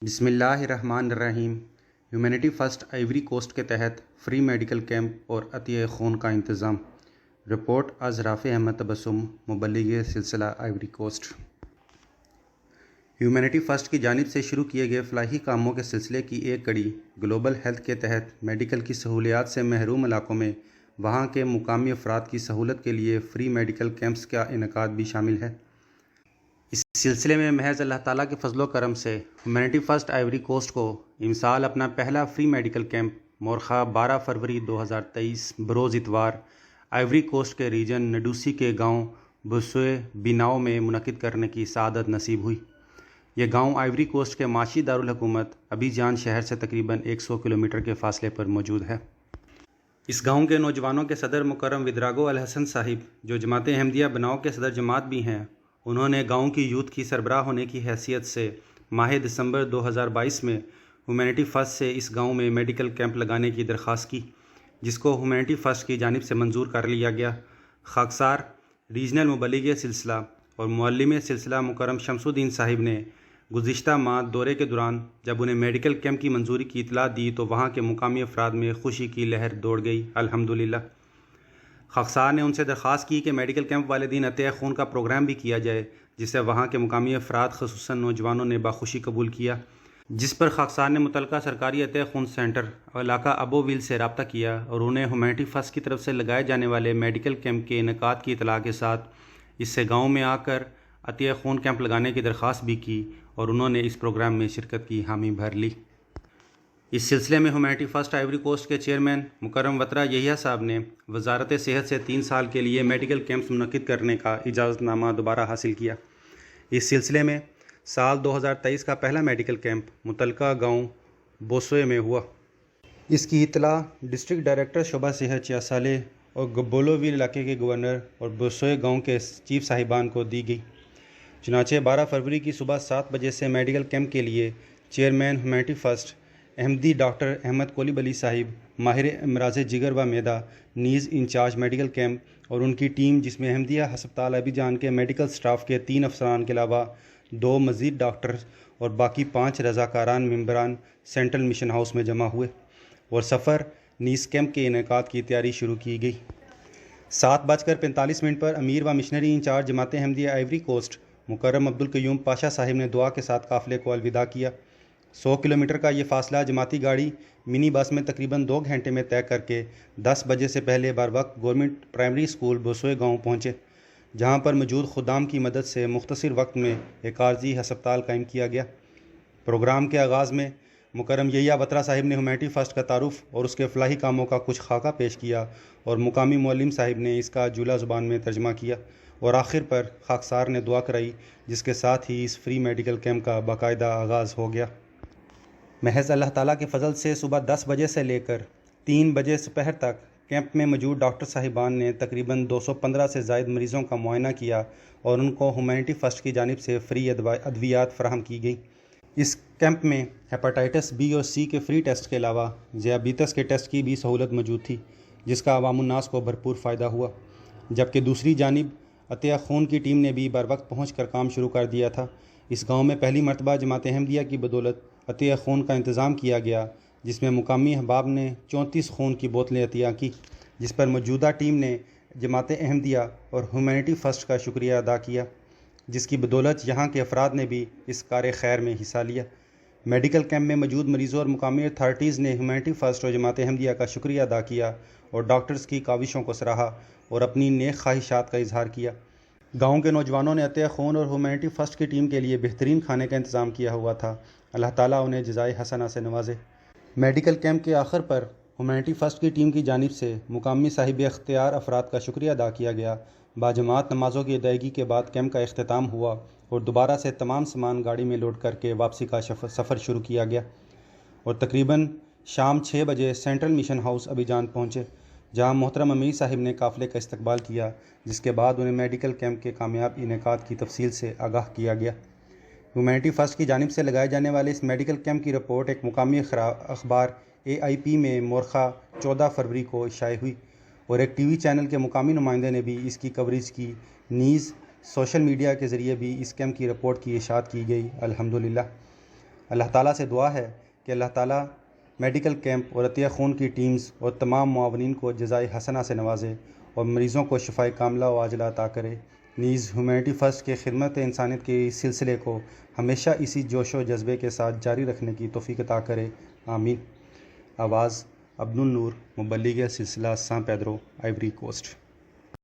بسم اللہ الرحمن الرحیم۔ ہیومینٹی فرسٹ آئیوری کوسٹ کے تحت فری میڈیکل کیمپ اور عطیہ خون کا انتظام۔ رپورٹ از رافع احمد تبسم، مبلغ سلسلہ آئیوری کوسٹ۔ ہیومینٹی فرسٹ کی جانب سے شروع کیے گئے فلاحی کاموں کے سلسلے کی ایک کڑی گلوبل ہیلتھ کے تحت میڈیکل کی سہولیات سے محروم علاقوں میں وہاں کے مقامی افراد کی سہولت کے لیے فری میڈیکل کیمپس کا انعقاد بھی شامل ہے۔ اس سلسلے میں محض اللہ تعالیٰ کے فضل و کرم سے ہیومینٹی فرسٹ آئیوری کوسٹ کو امسال اپنا پہلا فری میڈیکل کیمپ مورخہ 12 فروری 2023 بروز اتوار آئیوری کوسٹ کے ریجن نڈوسی کے گاؤں بوسوئے بیناؤ میں منعقد کرنے کی سعادت نصیب ہوئی۔ یہ گاؤں آئیوری کوسٹ کے معاشی دارالحکومت ابیجان شہر سے تقریباً 100 کلومیٹر کے فاصلے پر موجود ہے۔ اس گاؤں کے نوجوانوں کے صدر مکرم ودراگو الحسن صاحب، جو جماعت احمدیہ بناؤ کے صدر جماعت بھی ہیں، انہوں نے گاؤں کی یوتھ کی سربراہ ہونے کی حیثیت سے ماہ دسمبر 2022 میں ہیومینٹی فرسٹ سے اس گاؤں میں میڈیکل کیمپ لگانے کی درخواست کی، جس کو ہیومینٹی فرسٹ کی جانب سے منظور کر لیا گیا۔ خاکسار ریجنل مبلغ سلسلہ اور معلم سلسلہ مکرم شمس الدین صاحب نے گزشتہ ماہ دورے کے دوران جب انہیں میڈیکل کیمپ کی منظوری کی اطلاع دی تو وہاں کے مقامی افراد میں خوشی کی لہر دوڑ گئی، الحمدللہ۔ خاکسار نے ان سے درخواست کی کہ میڈیکل کیمپ والے دن عطیہ خون کا پروگرام بھی کیا جائے، جسے وہاں کے مقامی افراد خصوصاً نوجوانوں نے بخوشی قبول کیا، جس پر خاکسار نے متعلقہ سرکاری عطیہ خون سینٹر علاقہ ابوویل سے رابطہ کیا اور انہیں ہیومینٹی فرسٹ کی طرف سے لگائے جانے والے میڈیکل کیمپ کے انعقاد کی اطلاع کے ساتھ اس سے گاؤں میں آ کر عطیہ خون کیمپ لگانے کی درخواست بھی کی اور انہوں نے اس پروگرام میں شرکت کی حامی بھر لی۔ اس سلسلے میں ہیومینٹی فرسٹ آئیوری کوسٹ کے چیئرمین مکرم وطرہ یحییٰ صاحب نے وزارت صحت سے 3 سال کے لیے میڈیکل کیمپس منعقد کرنے کا اجازت نامہ دوبارہ حاصل کیا۔ اس سلسلے میں سال 2023 کا پہلا میڈیکل کیمپ متعلقہ گاؤں بوسوئے میں ہوا۔ اس کی اطلاع ڈسٹرکٹ ڈائریکٹر شعبہ صحت چیاسالے اور گبولوویل علاقے کے گورنر اور بوسوئے گاؤں کے چیف صاحبان کو دی گئی۔ چنانچہ 12 فروری کی صبح 7 بجے سے میڈیکل کیمپ کے لیے چیئرمین ہیومینٹی فرسٹ احمدی ڈاکٹر احمد کولیبلی صاحب، ماہر امراض جگر و معدہ نیز انچارج میڈیکل کیمپ، اور ان کی ٹیم جس میں احمدیہ ہسپتال ابیجان کے میڈیکل سٹاف کے 3 افسران کے علاوہ 2 مزید ڈاکٹر اور باقی 5 رضاکاران ممبران سینٹرل مشن ہاؤس میں جمع ہوئے اور سفر نیز کیمپ کے انعقاد کی تیاری شروع کی گئی۔ 7:45 پر امیر و مشنری انچارج جماعت احمدیہ آئیوری کوسٹ مکرم عبدالقیوم پاشا صاحب نے دعا کے ساتھ قافلے کو الوداع کیا۔ 100 کلومیٹر کا یہ فاصلہ جماعتی گاڑی منی بس میں تقریباً 2 گھنٹے میں طے کر کے 10 بجے سے پہلے بر وقت گورنمنٹ پرائمری اسکول بوسوئے گاؤں پہنچے، جہاں پر موجود خدام کی مدد سے مختصر وقت میں ایک عارضی ہسپتال قائم کیا گیا۔ پروگرام کے آغاز میں مکرم یحییٰ وطرہ صاحب نے ہیومینٹی فرسٹ کا تعارف اور اس کے فلاحی کاموں کا کچھ خاکہ پیش کیا اور مقامی معلم صاحب نے اس کا جولا زبان میں ترجمہ کیا، اور آخر پر خاکسار نے دعا کرائی، جس کے ساتھ ہی اس فری میڈیکل کیمپ کا باقاعدہ آغاز ہو گیا۔ محض اللہ تعالیٰ کے فضل سے صبح 10 بجے سے لے کر 3 بجے سپہر تک کیمپ میں موجود ڈاکٹر صاحبان نے تقریباً 215 سے زائد مریضوں کا معائنہ کیا اور ان کو ہیومینٹی فرسٹ کی جانب سے فری ادویات فراہم کی گئی۔ اس کیمپ میں ہیپاٹائٹس بی اور سی کے فری ٹیسٹ کے علاوہ ذیابیطس کے ٹیسٹ کی بھی سہولت موجود تھی، جس کا عوام الناس کو بھرپور فائدہ ہوا، جبکہ دوسری جانب عطیہ خون کی ٹیم نے بھی بر وقت پہنچ کر کام شروع کر دیا تھا۔ اس گاؤں میں پہلی مرتبہ جماعت احمدیہ کی بدولت عطیہ خون کا انتظام کیا گیا، جس میں مقامی احباب نے 34 خون کی بوتلیں عطیہ کی، جس پر موجودہ ٹیم نے جماعت احمدیہ اور ہیومینٹی فرسٹ کا شکریہ ادا کیا، جس کی بدولت یہاں کے افراد نے بھی اس کار خیر میں حصہ لیا۔ میڈیکل کیمپ میں موجود مریضوں اور مقامی اتھارٹیز نے ہیومینٹی فرسٹ اور جماعت احمدیہ کا شکریہ ادا کیا اور ڈاکٹرز کی کاوشوں کو سراہا اور اپنی نیک خواہشات کا اظہار کیا۔ گاؤں کے نوجوانوں نے عطیہ خون اور ہیومینٹی فرسٹ کی ٹیم کے لیے بہترین کھانے کا انتظام کیا ہوا تھا، اللہ تعالیٰ انہیں جزائے حسنہ سے نوازے۔ میڈیکل کیمپ کے آخر پر ہیومینٹی فرسٹ کی ٹیم کی جانب سے مقامی صاحب اختیار افراد کا شکریہ ادا کیا گیا۔ باجماعت نمازوں کی ادائیگی کے بعد کیمپ کا اختتام ہوا اور دوبارہ سے تمام سامان گاڑی میں لوڈ کر کے واپسی کا سفر شروع کیا گیا اور تقریباً شام 6 بجے سینٹرل مشن ہاؤس ابیجان پہنچے، جہاں محترم امیر صاحب نے قافلے کا استقبال کیا، جس کے بعد انہیں میڈیکل کیمپ کے کامیاب انعقاد کی تفصیل سے آگاہ کیا گیا۔ ہیومینٹی فرسٹ کی جانب سے لگائے جانے والے اس میڈیکل کیمپ کی رپورٹ ایک مقامی اخبار AIP میں مورخہ 14 فروری کو شائع ہوئی اور ایک TV چینل کے مقامی نمائندے نے بھی اس کی کوریج کی، نیز سوشل میڈیا کے ذریعے بھی اس کیمپ کی رپورٹ کی اشاعت کی گئی، الحمدللہ۔ اللہ تعالیٰ سے دعا ہے کہ اللہ تعالیٰ میڈیکل کیمپ اور عطیہ خون کی ٹیمز اور تمام معاونین کو جزائے حسنہ سے نوازے اور مریضوں کو شفائے کاملہ و عاجلہ عطا کرے، نیز ہیومینٹی فرسٹ کے خدمت انسانیت کے سلسلے کو ہمیشہ اسی جوش و جذبے کے ساتھ جاری رکھنے کی توفیق عطا کرے، آمین۔ آواز عبد النور، مبلغ سلسلہ سان پیدرو، آئیوری کوسٹ۔